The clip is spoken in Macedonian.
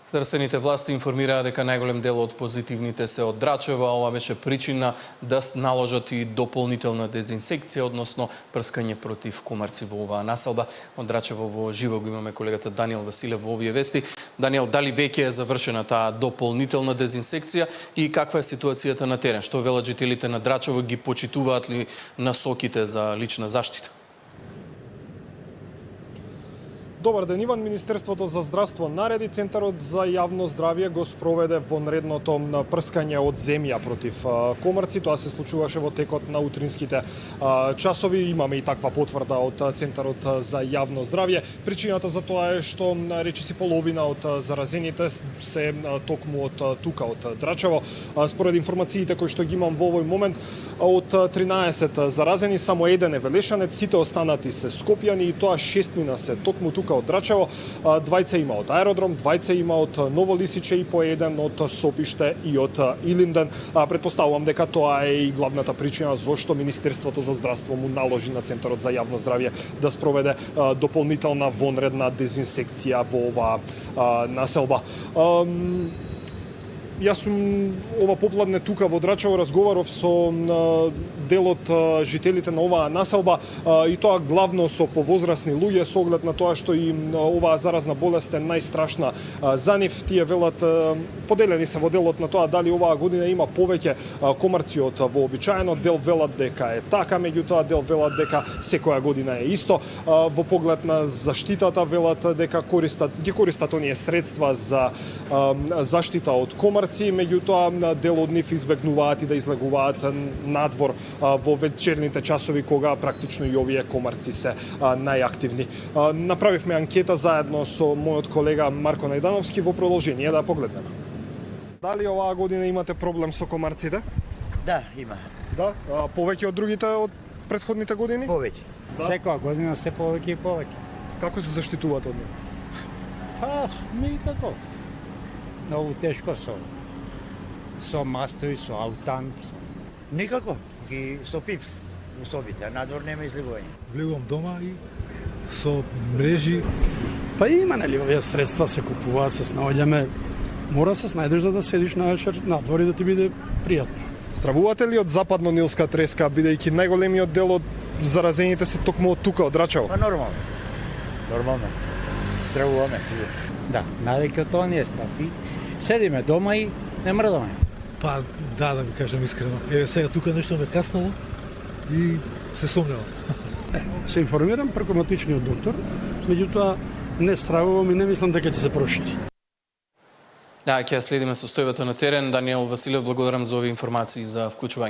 Здравствените власти информираа дека најголем дел од позитивните се од Драчево, а ова беше причина да наложат и дополнителна дезинсекција, односно прскање против комарци во оваа населба. Од Драчево во живо го имаме колегата Даниел Василев во овие вести. Даниел, дали веќе е завршена таа дополнителна дезинсекција и каква е ситуацијата на терен? Што велат жителите на Драчево, ги почитуваат ли насоките за лична заштита? Добар ден, Иван. Министерството за здравство нареди Центарот за јавно здравје го спроведе вонредното прскање од земја против комарци. Тоа се случуваше во текот на утринските часови. Имаме и таква потврда од Центарот за јавно здравје. Причината за тоа е што речиси половина од заразените се токму од тука, од Драчево. Според информациите кои што ги имам во овој момент, од 13 заразени само еден е Велешанец, сите останати се Скопјани и тоа 6 се токму тука од Драчево. Двајца има од аеродром, двајца има од Ново Лисиче и по еден од Сопиште и од Илинден. Претпоставувам дека тоа е и главната причина зошто Министерството за здравство му наложи на Центарот за јавно здравје да спроведе дополнителна вонредна дезинсекција во оваа населба. Јас сум ова попладне тука во Драчево, разговаров со дел од жителите на оваа населба и тоа главно со повозрасни луѓе со оглед на тоа што и оваа заразна болест е најстрашна за нив. Тие велат, поделени се во делот на тоа дали оваа година има повеќе комарци од вообичаено. Дел велат дека е така, меѓутоа дел велат дека секоја година е исто. Во поглед на заштитата велат дека ги користат оние средства за заштита од комарци, меѓутоа дел од нив избегнуваат и да излегуваат надвор во вечерните часови кога практично и овие комарци се најактивни. Направивме анкета заедно со мојот колега Марко Најдановски, во продолжение да погледнеме. Дали оваа година имате проблем со комарците? Да, има. Да? Повеќе од другите од претходните години? Повеќе. Да? Секоја година се повеќе и повеќе. Како се заштитувате од нив? Никако. Многу тешко со мастови, со аутан. Никако. Ги со пипс у собите, а надвор нема излегување. Влегувам дома и со мрежи. Па има, нели, овие средства се купуваат, се снаоѓаме. Мора се снајдеш за да седиш навечер надвор и да ти биде пријатно. Стравувате ли од западно-нилска треска, бидејќи најголемиот дел од заразените се токму од тука, од Драчево? Па нормално. Нормално. Стравуваме сигурно. Да, навеќе од тоа не е страф. И седиме дома и не мрдаме. Па да ви кажам искрено. Еве сега тука нешто ме каснало и се сомневам. Се информирам преку матичниот доктор, меѓутоа не стравувам и не мислам дека ќе се прошири. Да, ќе следиме состојбата на терен. Даниел Василев, благодарам за овие информации за вклучување.